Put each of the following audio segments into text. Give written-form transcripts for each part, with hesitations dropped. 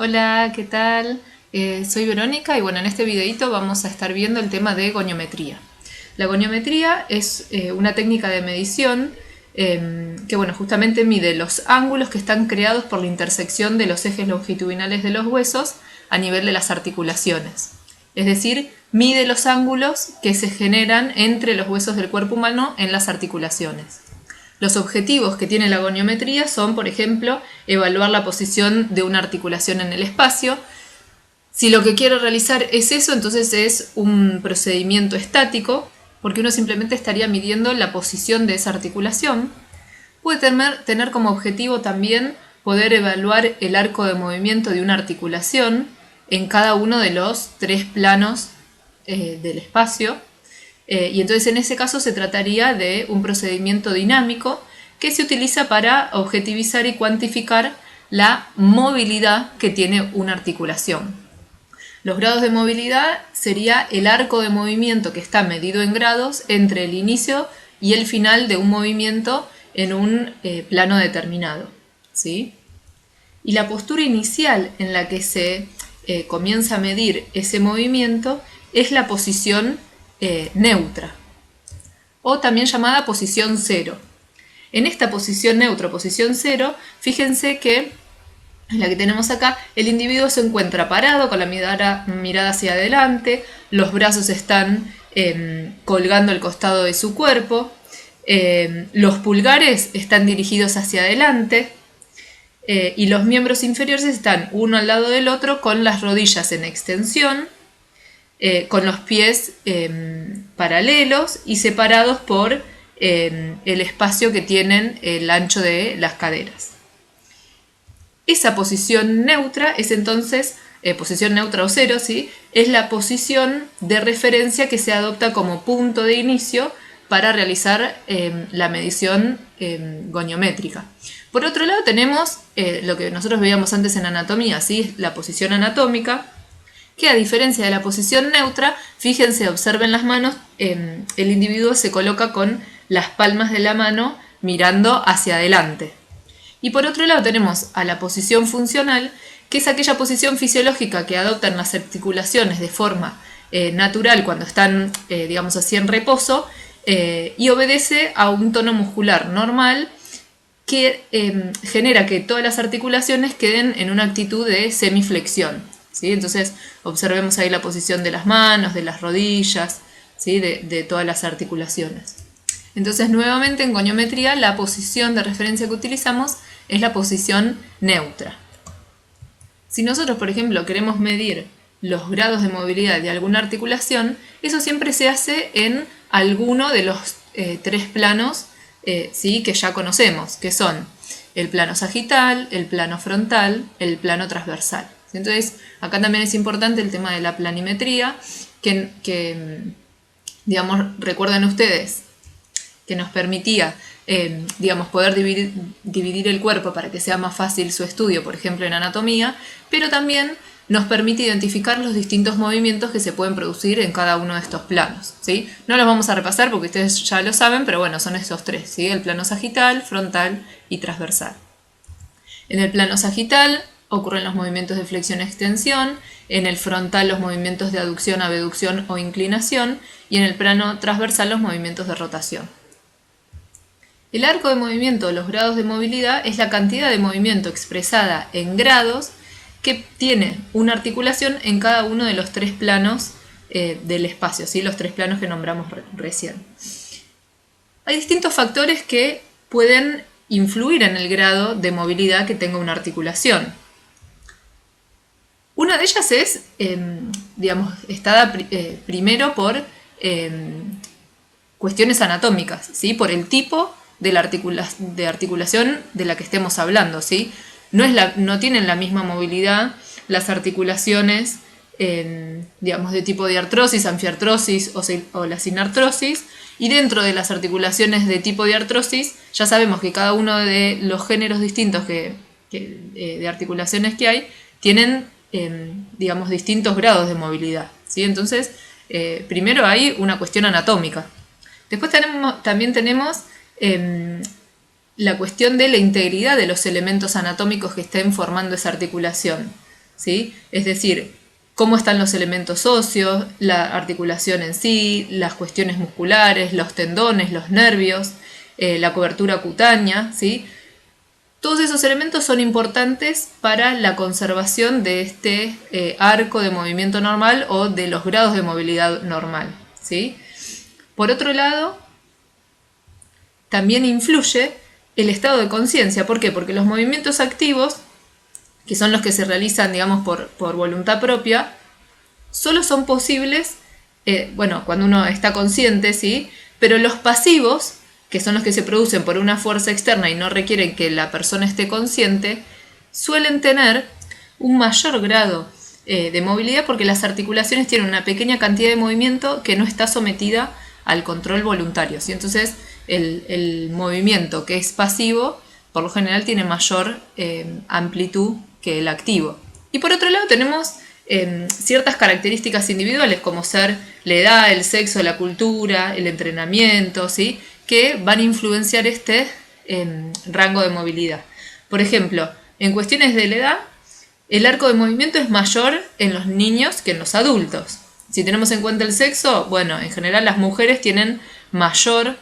Hola, ¿qué tal? Soy Verónica y bueno, en este videito vamos a estar viendo el tema de goniometría. La goniometría es una técnica de medición que bueno, justamente mide los ángulos que están creados por la intersección de los ejes longitudinales de los huesos a nivel de las articulaciones. Es decir, mide los ángulos que se generan entre los huesos del cuerpo humano en las articulaciones. Los objetivos que tiene la goniometría son, por ejemplo, evaluar la posición de una articulación en el espacio. Si lo que quiero realizar es eso, entonces es un procedimiento estático, porque uno simplemente estaría midiendo la posición de esa articulación. Puede tener como objetivo también poder evaluar el arco de movimiento de una articulación en cada uno de los tres planos del espacio. Y entonces en ese caso se trataría de un procedimiento dinámico que se utiliza para objetivizar y cuantificar la movilidad que tiene una articulación. Los grados de movilidad sería el arco de movimiento que está medido en grados entre el inicio y el final de un movimiento en un plano determinado, ¿sí? Y la postura inicial en la que se comienza a medir ese movimiento es la posición neutra, o también llamada posición cero. En esta posición neutra, posición cero, fíjense que en la que tenemos acá, el individuo se encuentra parado con la mirada hacia adelante, los brazos están colgando al costado de su cuerpo, los pulgares están dirigidos hacia adelante y los miembros inferiores están uno al lado del otro con las rodillas en extensión, con los pies paralelos y separados por el espacio que tienen el ancho de las caderas. Esa posición neutra es entonces, posición neutra o cero, ¿sí? Es la posición de referencia que se adopta como punto de inicio para realizar la medición goniométrica. Por otro lado tenemos lo que nosotros veíamos antes en anatomía, ¿sí? La posición anatómica, que a diferencia de la posición neutra, fíjense, observen las manos, el individuo se coloca con las palmas de la mano mirando hacia adelante. Y por otro lado tenemos a la posición funcional, que es aquella posición fisiológica que adoptan las articulaciones de forma natural cuando están, digamos así, en reposo, y obedece a un tono muscular normal que genera que todas las articulaciones queden en una actitud de semiflexión, ¿sí? Entonces observemos ahí la posición de las manos, de las rodillas, ¿sí? de todas las articulaciones. Entonces nuevamente en goniometría la posición de referencia que utilizamos es la posición neutra. Si nosotros, por ejemplo, queremos medir los grados de movilidad de alguna articulación, eso siempre se hace en alguno de los tres planos ¿sí? que ya conocemos, que son el plano sagital, el plano frontal, el plano transversal. Entonces, acá también es importante el tema de la planimetría, que digamos, recuerden ustedes, que nos permitía digamos, poder dividir el cuerpo para que sea más fácil su estudio, por ejemplo en anatomía, pero también nos permite identificar los distintos movimientos que se pueden producir en cada uno de estos planos, ¿sí? No los vamos a repasar porque ustedes ya lo saben, pero bueno, son estos tres, ¿sí? El plano sagital, frontal y transversal. En el plano sagital ocurren los movimientos de flexión-extensión, en el frontal los movimientos de aducción, abducción o inclinación, y en el plano transversal los movimientos de rotación. El arco de movimiento, los grados de movilidad, es la cantidad de movimiento expresada en grados que tiene una articulación en cada uno de los tres planos del espacio, ¿sí? Los tres planos que nombramos recién. Hay distintos factores que pueden influir en el grado de movilidad que tenga una articulación. Una de ellas es, digamos, está primero por cuestiones anatómicas, ¿sí? Por el tipo de articulación de la que estemos hablando, ¿sí? No tienen la misma movilidad las articulaciones digamos, de tipo de artrosis, anfiartrosis o la sinartrosis, y dentro de las articulaciones de tipo de artrosis ya sabemos que cada uno de los géneros distintos de articulaciones que hay tienen digamos, distintos grados de movilidad, ¿sí? Entonces primero hay una cuestión anatómica. Después también tenemos la cuestión de la integridad de los elementos anatómicos que estén formando esa articulación. ¿sí? Es decir, cómo están los elementos óseos, la articulación en sí, las cuestiones musculares, los tendones, los nervios, la cobertura cutánea, ¿sí? Todos esos elementos son importantes para la conservación de este arco de movimiento normal o de los grados de movilidad normal, ¿sí? Por otro lado, también influye el estado de conciencia. ¿Por qué? Porque los movimientos activos, que son los que se realizan, digamos, por voluntad propia, solo son posibles, cuando uno está consciente, ¿sí? Pero los pasivos, que son los que se producen por una fuerza externa y no requieren que la persona esté consciente, suelen tener un mayor grado de movilidad porque las articulaciones tienen una pequeña cantidad de movimiento que no está sometida al control voluntario, ¿sí? Entonces el movimiento que es pasivo por lo general tiene mayor amplitud que el activo. Y por otro lado tenemos ciertas características individuales como ser la edad, el sexo, la cultura, el entrenamiento, ¿sí? Que van a influenciar este rango de movilidad. Por ejemplo, en cuestiones de la edad, el arco de movimiento es mayor en los niños que en los adultos. Si tenemos en cuenta el sexo, bueno, en general las mujeres tienen mayor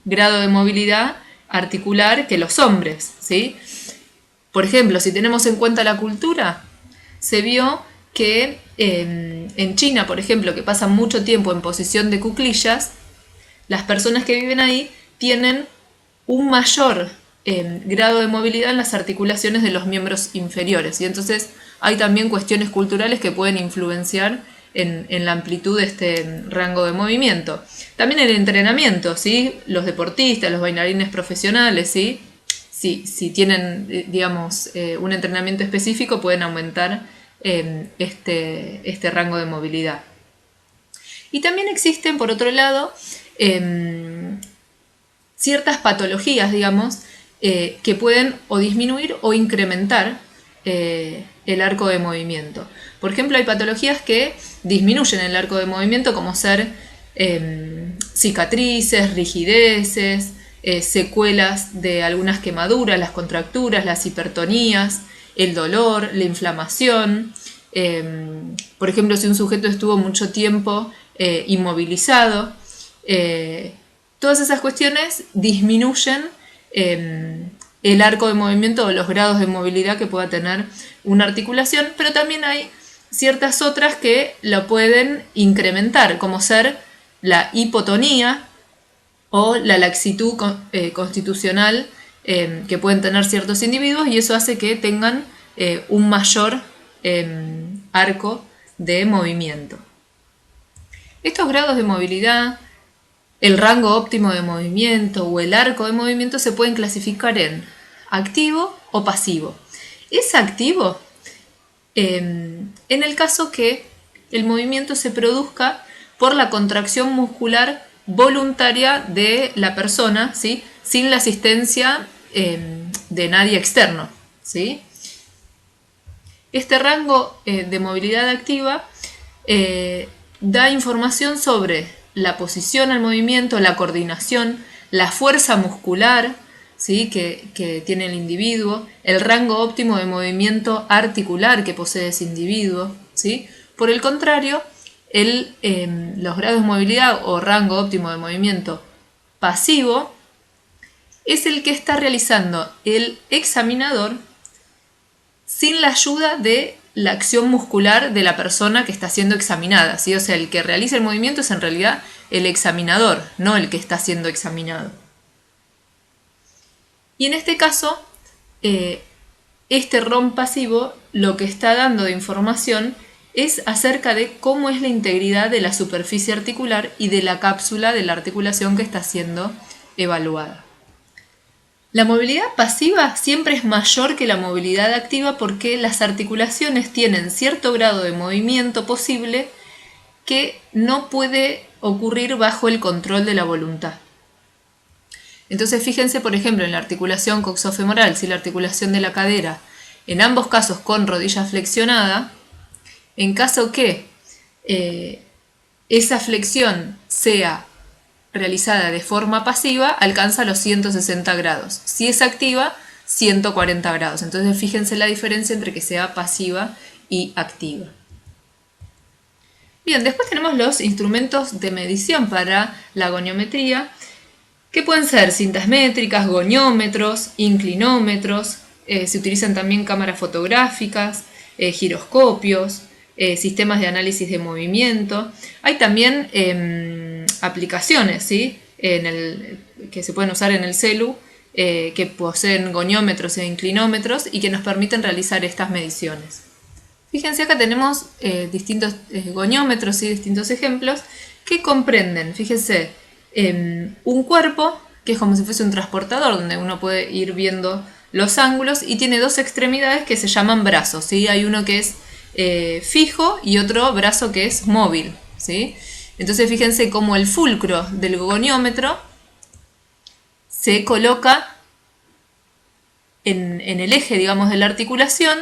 grado de movilidad articular que los hombres, ¿sí? Por ejemplo, si tenemos en cuenta la cultura, se vio que en China, por ejemplo, que pasan mucho tiempo en posición de cuclillas, las personas que viven ahí tienen un mayor grado de movilidad en las articulaciones de los miembros inferiores. Y entonces hay también cuestiones culturales que pueden influenciar en la amplitud de este rango de movimiento. También el entrenamiento, ¿sí? Los deportistas, los bailarines profesionales, ¿sí? Si tienen, digamos, un entrenamiento específico, pueden aumentar este rango de movilidad. Y también existen, por otro lado, ciertas patologías, digamos, que pueden o disminuir o incrementar el arco de movimiento. Por ejemplo, hay patologías que disminuyen el arco de movimiento, como ser cicatrices, rigideces, secuelas de algunas quemaduras, las contracturas, las hipertonías, el dolor, la inflamación. Por ejemplo, si un sujeto estuvo mucho tiempo inmovilizado, todas esas cuestiones disminuyen el arco de movimiento o los grados de movilidad que pueda tener una articulación, pero también hay ciertas otras que lo pueden incrementar, como ser la hipotonía o la laxitud constitucional que pueden tener ciertos individuos, y eso hace que tengan un mayor arco de movimiento. Estos grados de movilidad, el rango óptimo de movimiento o el arco de movimiento se pueden clasificar en activo o pasivo. Es activo en el caso que el movimiento se produzca por la contracción muscular voluntaria de la persona, ¿sí? Sin la asistencia de nadie externo, ¿sí? Este rango de movilidad activa da información sobre la posición al movimiento, la coordinación, la fuerza muscular, ¿sí? que tiene el individuo, el rango óptimo de movimiento articular que posee ese individuo, ¿sí? Por el contrario, los grados de movilidad o rango óptimo de movimiento pasivo es el que está realizando el examinador sin la ayuda de la acción muscular de la persona que está siendo examinada, ¿sí? O sea, el que realiza el movimiento es en realidad el examinador, no el que está siendo examinado. Y en este caso, este ROM pasivo lo que está dando de información es acerca de cómo es la integridad de la superficie articular y de la cápsula de la articulación que está siendo evaluada. La movilidad pasiva siempre es mayor que la movilidad activa porque las articulaciones tienen cierto grado de movimiento posible que no puede ocurrir bajo el control de la voluntad. Entonces fíjense, por ejemplo, en la articulación coxofemoral, si la articulación de la cadera, en ambos casos con rodilla flexionada, en caso que esa flexión sea realizada de forma pasiva, alcanza los 160 grados. Si es activa, 140 grados. Entonces fíjense la diferencia entre que sea pasiva y activa. Bien, después tenemos los instrumentos de medición para la goniometría, que pueden ser cintas métricas, goniómetros, inclinómetros, se utilizan también cámaras fotográficas, giroscopios, sistemas de análisis de movimiento. Hay también aplicaciones, ¿sí? Que se pueden usar en el celu, que poseen goniómetros e inclinómetros y que nos permiten realizar estas mediciones. Fíjense, acá tenemos distintos goniómetros y distintos ejemplos que comprenden, fíjense, un cuerpo que es como si fuese un transportador donde uno puede ir viendo los ángulos y tiene dos extremidades que se llaman brazos, ¿sí? Hay uno que es fijo y otro brazo que es móvil, ¿sí? Entonces fíjense cómo el fulcro del goniómetro se coloca en el eje, digamos, de la articulación.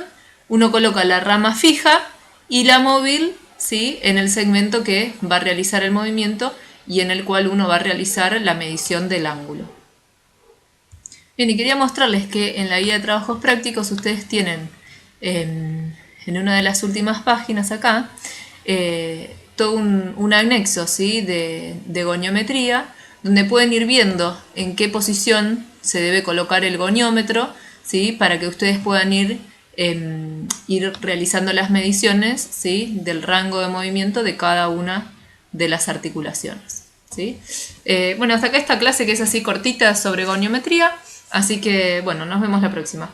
Uno coloca la rama fija y la móvil, ¿sí?, en el segmento que va a realizar el movimiento y en el cual uno va a realizar la medición del ángulo. Bien, y quería mostrarles que en la guía de trabajos prácticos ustedes tienen en una de las últimas páginas acá todo un anexo, ¿sí?, de goniometría, donde pueden ir viendo en qué posición se debe colocar el goniómetro, ¿sí?, para que ustedes puedan ir realizando las mediciones, ¿sí?, del rango de movimiento de cada una de las articulaciones, ¿sí? Bueno, hasta acá esta clase que es así cortita sobre goniometría, así que bueno, nos vemos la próxima.